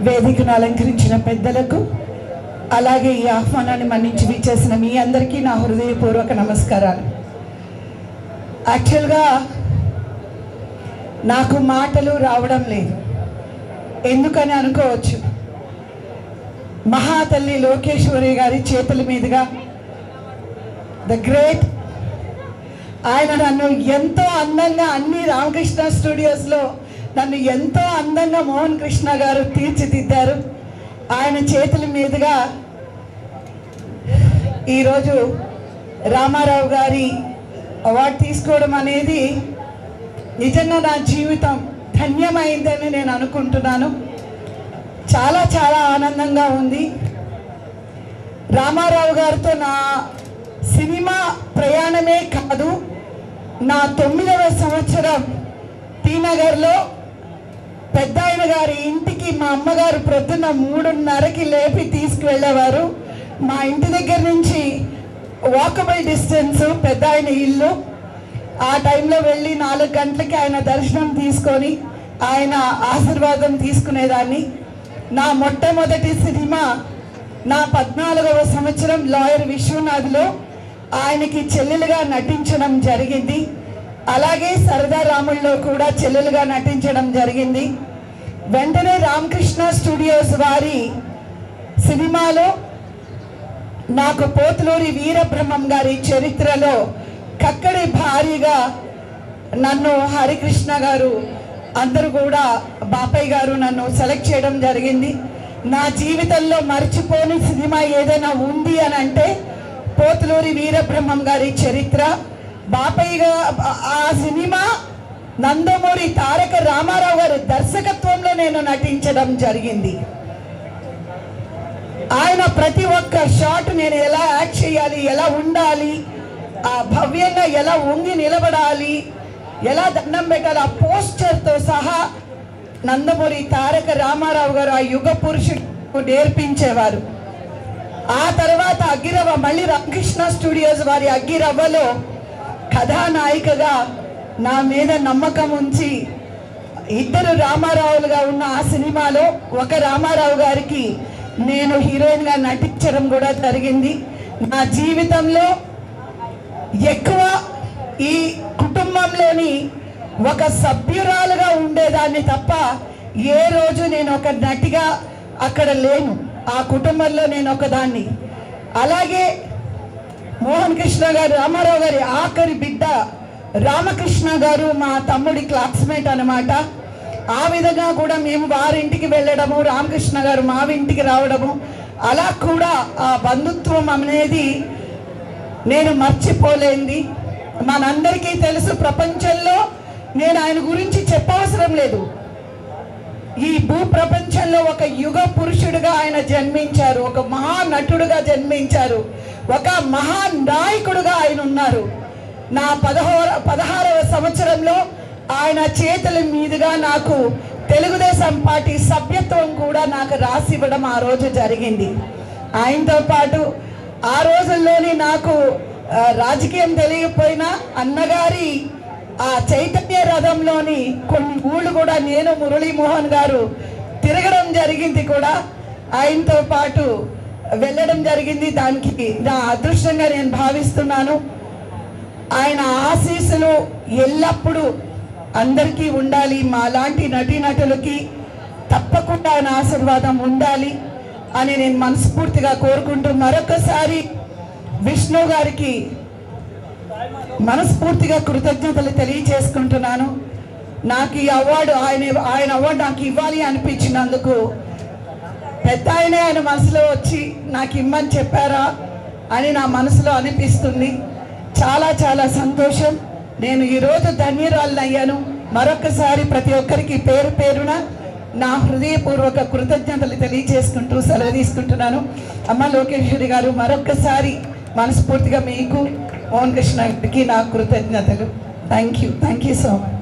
వేదికను అలంకరించిన పెద్దలకు, అలాగే ఈ ఆహ్వానాన్ని మన్నించి విచ్చేసిన మీ అందరికీ నా హృదయపూర్వక నమస్కారాలు. యాక్చువల్గా నాకు మాటలు రావడం లేదు, ఎందుకని అనుకోవచ్చు. మహాతల్లి లోకేశ్వరి గారి చేతుల మీదుగా ద గ్రేట్ ఆయన నన్ను ఎంతో అందంగా అన్ని రామకృష్ణ స్టూడియోస్లో నన్ను ఎంతో అందంగా మోహన్ కృష్ణ గారు తీర్చిదిద్దారు. ఆయన చేతుల మీదుగా ఈరోజు రామారావు గారి అవార్డు తీసుకోవడం అనేది నిజంగా నా జీవితం ధన్యమైందని నేను అనుకుంటున్నాను. చాలా చాలా ఆనందంగా ఉంది. రామారావు గారితో నా సినిమా ప్రయాణమే కాదు, నా 9వ సంవత్సరం టీనగర్లో పెద్ద ఆయన గారి ఇంటికి మా అమ్మగారు ప్రొద్దున 3:30కి లేపి తీసుకువెళ్ళేవారు. మా ఇంటి దగ్గర నుంచి వాకబుల్ డిస్టెన్స్ పెద్ద ఆయన ఇల్లు. ఆ టైంలో వెళ్ళి 4 గంటలకి ఆయన దర్శనం తీసుకొని ఆయన ఆశీర్వాదం తీసుకునేదాన్ని. నా మొట్టమొదటి సినిమా నా 14వ సంవత్సరం లాయర్ విశ్వనాథ్లో ఆయనకి చెల్లెలుగా నటించడం జరిగింది. అలాగే సరదా రాముల్లో కూడా చెల్లెలుగా నటించడం జరిగింది. వెంటనే రామకృష్ణ స్టూడియోస్ వారి సినిమాలో నాకు పోతులూరి వీరబ్రహ్మం గారి చరిత్రలో కక్కడి భారీగా నన్ను హరికృష్ణ గారు అందరూ కూడా బాపయ్య గారు నన్ను సెలెక్ట్ చేయడం జరిగింది. నా జీవితంలో మర్చిపోని సినిమా ఏదైనా ఉంది అని అంటే పోతులూరి వీరబ్రహ్మం గారి చరిత్ర. బాపయ్య ఆ సినిమా నందమూరి తారక రామారావు గారి దర్శకత్వంలో నేను నటించడం జరిగింది. ఆయన ప్రతి ఒక్క షాట్ నేను ఎలా యాక్ట్ చేయాలి, ఎలా ఉండాలి, ఆ భవ్యంగా ఎలా వంగి నిలబడాలి, ఎలా దండం పెట్టాలి, ఆ పోస్టర్తో సహా నందమూరి తారక రామారావు గారు ఆ యుగ పురుషుడు నేర్పించేవారు. ఆ తర్వాత అగ్గిరవ్వ, మళ్ళీ రామకృష్ణ స్టూడియోస్ వారి అగ్గిరవ్వలో కథానాయికగా నా మీద నమ్మకం ఉంచి 2 రామారావులుగా ఉన్న ఆ సినిమాలో ఒక రామారావు గారికి నేను హీరోయిన్గా నటించడం కూడా జరిగింది. నా జీవితంలో ఎక్కువ ఈ కుటుంబంలోని ఒక సభ్యురాలుగా ఉండేదాన్ని తప్ప ఏ రోజు నేను ఒక నటిగా అక్కడ లేను. ఆ కుటుంబంలో నేను ఒకదాన్ని. అలాగే మోహన్ కృష్ణ గారు, రామారావు గారి ఆఖరి బిడ్డ రామకృష్ణ గారు మా తమ్ముడి క్లాస్మేట్ అన్నమాట. ఆ విధంగా కూడా మేము వారింటికి వెళ్ళడము, రామకృష్ణ గారు మా ఇంటికి రావడము, అలా కూడా ఆ బంధుత్వం అనేది నేను మర్చిపోలేంది. మనందరికీ తెలుసు, ప్రపంచంలో నేను ఆయన గురించి చెప్పవసరం లేదు. ఈ భూ ప్రపంచంలో ఒక యుగ పురుషుడిగా ఆయన జన్మించారు, ఒక మహానటుడుగా జన్మించారు, ఒక మహానాయకుడుగా ఆయన ఉన్నారు. నా 16వ సంవత్సరంలో ఆయన చేతుల మీదుగా నాకు తెలుగుదేశం పార్టీ సభ్యత్వం కూడా నాకు రాసి ఇవ్వడం ఆ రోజు జరిగింది. ఆయనతో పాటు ఆ రోజుల్లోని నాకు రాజకీయం తెలియకపోయినా అన్నగారి ఆ చైతన్య రథంలోని కొన్ని ఊళ్ళు కూడా నేను మురళీమోహన్ గారు తిరగడం జరిగింది, కూడా ఆయనతో పాటు వెళ్ళడం జరిగింది. దానికి నా అదృష్టంగా నేను భావిస్తున్నాను. ఆయన ఆశీస్సులు ఎల్లప్పుడూ అందరికీ ఉండాలి. మా లాంటి నటీనటులకి తప్పకుండా ఆయన ఆశీర్వాదం ఉండాలి అని నేను మనస్ఫూర్తిగా కోరుకుంటూ మరొకసారి విష్ణు గారికి మనస్ఫూర్తిగా కృతజ్ఞతలు తెలియజేసుకుంటున్నాను. నాకు ఈ అవార్డు ఆయన అవార్డు నాకు ఇవ్వాలి అనిపించినందుకు పెద్ద ఆయన మనసులో వచ్చి నాకు ఇమ్మని చెప్పారా అని నా మనసులో అనిపిస్తుంది. చాలా చాలా సంతోషం. నేను ఈరోజు ధన్యరాలను అయ్యాను. మరొకసారి ప్రతి ఒక్కరికి పేరు పేరున నా హృదయపూర్వక కృతజ్ఞతలు తెలియజేసుకుంటూ సెలవు తీసుకుంటున్నాను. అమ్మ లోకేశ్వరి గారు, మరొకసారి మనస్ఫూర్తిగా మీకు మోహన్ కృష్ణ గారికి నా కృతజ్ఞతలు. Thank you so much.